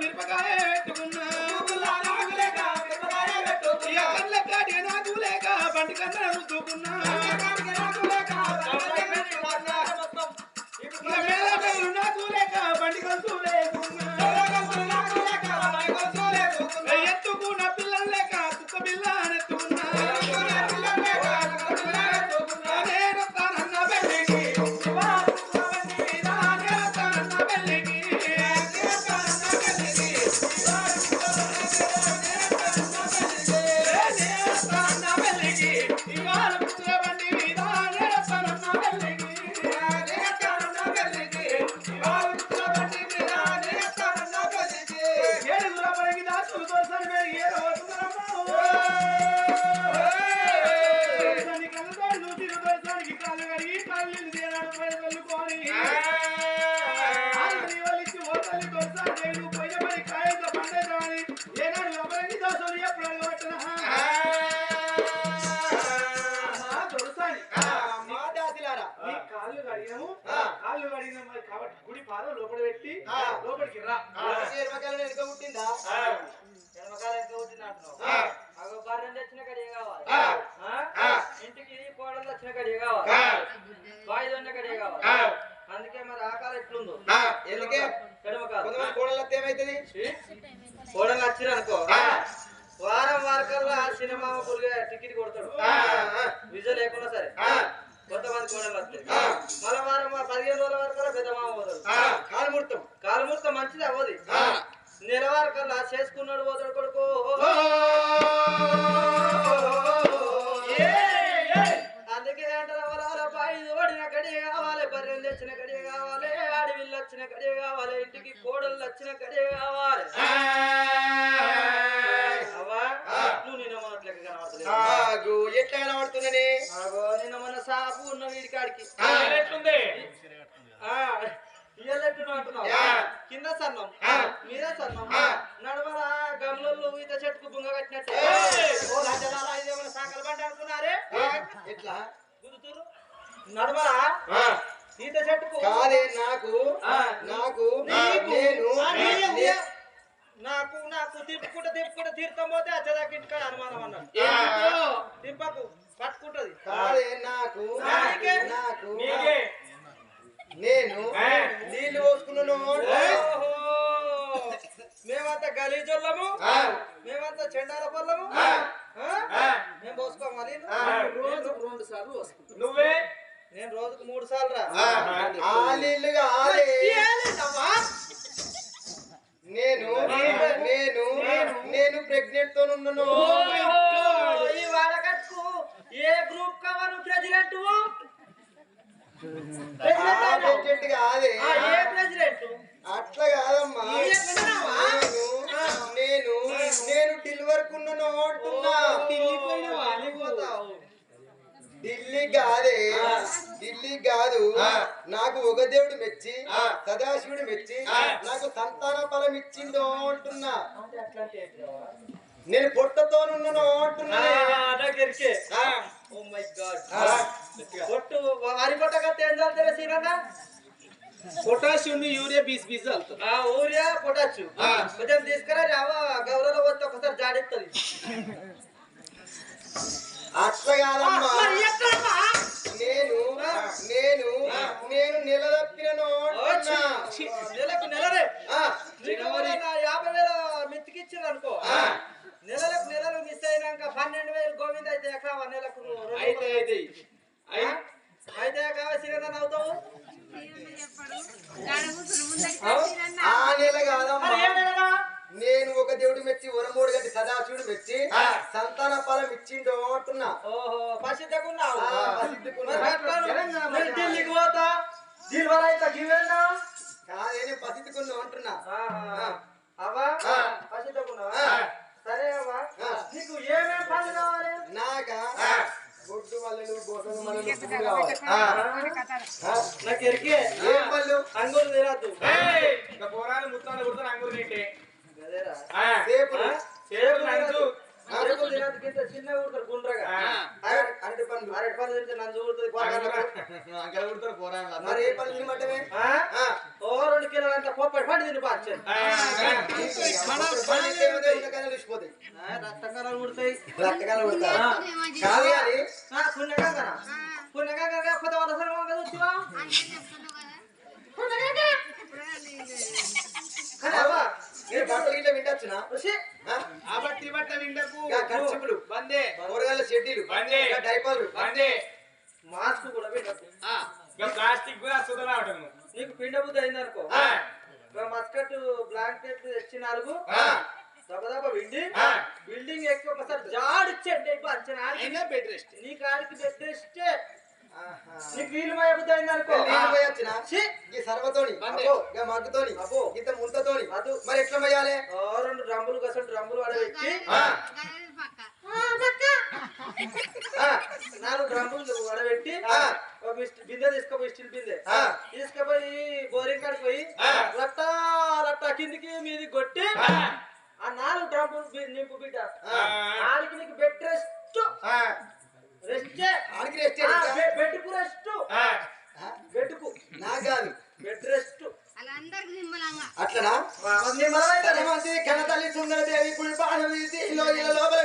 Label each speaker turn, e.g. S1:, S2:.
S1: మిరపకాయ పెట్టుకున్నా కళ్ళ కాడి నాకు లేక బండి కన్నా రుద్దుకున్నా నాకు లేక బండి కంచు లేకున్నా ఎత్తుకున్న పిల్లలు లేక కుక్క పిల్ల నెత్తుకున్నా నేను తానన్న పెళ్ళికి కాబట్టి గుడి పాదం లోపల పెట్టి లోపలికి రా పుట్టిందా భార్యం తెచ్చిన కడియ కావాలి ఇంటికి కోడలు తెచ్చిన కడియ కావాలి వాయిదొన్న కడియ కావాలి అందుకే మరి ఆకాలం ఎట్లుందో ఎందుకే కోడలు ఏమైతుంది కోడలు వచ్చిరు అనుకో వారం వారకల్లా సినిమా టికెట్ కొడతాడు విజయ లేకుండా సరే కొంతమంది కోడలు వస్తాయి మళ్ళీ వారం 15 రోజుల వరకు పెద్ద మామ పోతాడు కాలుముహూర్తం మంచిది అవ్వదు నెల వరకల్లా చేసుకున్నాడు పోతాడు కొడుకు అందుకే అంటారు బాయి ఓడిన కడియ కావాలి బర్రెలు తెచ్చిన కడియ కావాలి ఆడవిల్లు వచ్చిన కడియ కావాలి ఇంటికి కోడలు వచ్చిన కడియ కావాలి అవా నువ్వు నిన్న మొన్నట్లెక్క కనబడుతుంది ఎట్లా కనబడుతుందని నిన్న మొన్న సాపు ఉన్న వీడి కాడికి కింద సన్నం మీద సన్నం నడమల గమలలో ఈత చెట్టుకు బుంగ కట్టినట్టు సాకల బండి అనుకున్నారే ఎట్లా గుర్తురు నడమల ఈత చెట్టుకు కాదే నాకు నాకు నాకు నాకు తిప్పుకుంటా తీర్థం పోతే అచ్చదాకా ఇంటికాడ అనుమానం అన్నాడు తింపకు పట్టుకుంటది కాదే నాకు నేను నీళ్లు పోసుకున్నాను మేమంతా గలీజోళ్ళము మేమంతా చెండాల పళ్ళము మేము పోసుకోమని రోజుకు 2 సార్లు పోసుకుంటాం నువ్వే నేను రోజుకు 3 సార్లు రా నేను ప్రెగ్నెంట్ తో ఉన్నాను ఈ వాడకట్టు ఏ గ్రూప్ కవర్ ప్రెసిడెంట్ అట్లా కాదమ్మా నేను డెలివరీ కున్నాను అంటున్నా ఢిల్లీ కాదు నాకు ఒక దేవుడు మెచ్చి సదాశివుడు మెచ్చి నాకు సంతాన ఫలం ఇచ్చిందో అంటున్నా నేను పొట్టతోనున్నాను అంటున్నా పొట్టు వరి పొట్ట కట్టే ఏం చల్తారా సీరన్నా పొటాషియం యూరియా 20 చల్తారు యూరియా పొటాషియం కొంచెం తీసుకురా రావా గౌరవలో వస్తే ఒకసారి జాడిస్తుంది అట్లా కాదమ్మా నేను నెల తప్పినను నెలకు నెలరే 50,000 మిత్తికిచ్చారు అనుకో నెలలు మిస్ అయినాక 12,000 గోవింద అయితే ఎక్కడ నెలకు అయితే కావాల్సిన అవుతావు ఆ నెల కాదమ్మా నేను ఒక దేవుడు మెచ్చి వరమూడు గంటి సదాశివుడు మెచ్చి సంతాన ఫలం ఇచ్చిండో అంటున్నా ఢిల్లీకి పోతా కాదే పసిద్దుకున్నా అంటున్నా అవా పసిద్దుకున్నావా సరే అవ్వా నీకు ఏమేమి పనులు కావాలి నాకా బొడ్డు మల్లెలు బోసలు నాకు ఎరికే ఏం పళ్ళు అంగూరు తిరద్దు పోరాలు ముత్తాలు కుడతాను అంగూరు తింటే చిన్న ఊరుతారు గుండ్రగా అరటి పండ్లు తింటే నంజు ఊరుతుంది మరి ఏ పళ్ళు తినమంటే 2 కిలోలు అంత పొప్పటి పండు తిని
S2: పుణ్యకాంగన కొడతారు కాదు కానీ
S1: పుణ్యకాంగన పుణ్యకాంగన కొత్త వాళ్ళ సరే చూసివా
S2: నేను బట్టలు ఇట్లా వింటచ్చునా
S3: ఆబట్టి బట్ట విండకు
S2: ఖర్చులు
S3: బందే
S2: కూరగాయల షెడ్డీలు
S3: బందే
S2: డైపర్లు
S3: బందే
S1: మాస్క్ కూడా పెట్టకు
S3: ప్లాస్టిక్ కూడా సుధరావటం
S1: నీకు పిండ బుద్ధి అయిందనుకో మస్కట్ బ్లాంకెట్ తెచ్చి 4 దబదబ విండి బిల్డింగ్ ఎక్కి ఒకసారి జాడిచ్చండి అంచనా
S3: అయినా బెడ్ రెస్ట్
S1: నీ కాడికి బెడ్ రెస్టే నీకు నీళ్ళు మయ బుద్ధి అయిందనుకో
S2: ఈ సర్వతోని మగ్గుతోని ఇంత ముంతతోని మరి ఎట్లా మయ్యాలి
S1: 2 డ్రమ్ములు కసలు డ్రమ్ములు వడబెట్టి 4 డ్రమ్ములు వడబెట్టి ఒక బిందె తీసుకోపోయి స్టీల్ బిందె తీసుకుపోయి బోరింగ్ కాడికి పోయి రట్టా రట్టా కిందికి మీది కొట్టి ఆ 4 డ్రమ్ములు నింపు బిడ్డ ఆడికి నీకు బెడ్ రెస్ట్ బెడ్కు రెస్ట్ బెడ్కు
S2: నా కాదు
S1: బెడ్ రెస్ట్
S2: అట్లనా కనతల్లి సుందరదేవి కుడి పాదం లోపల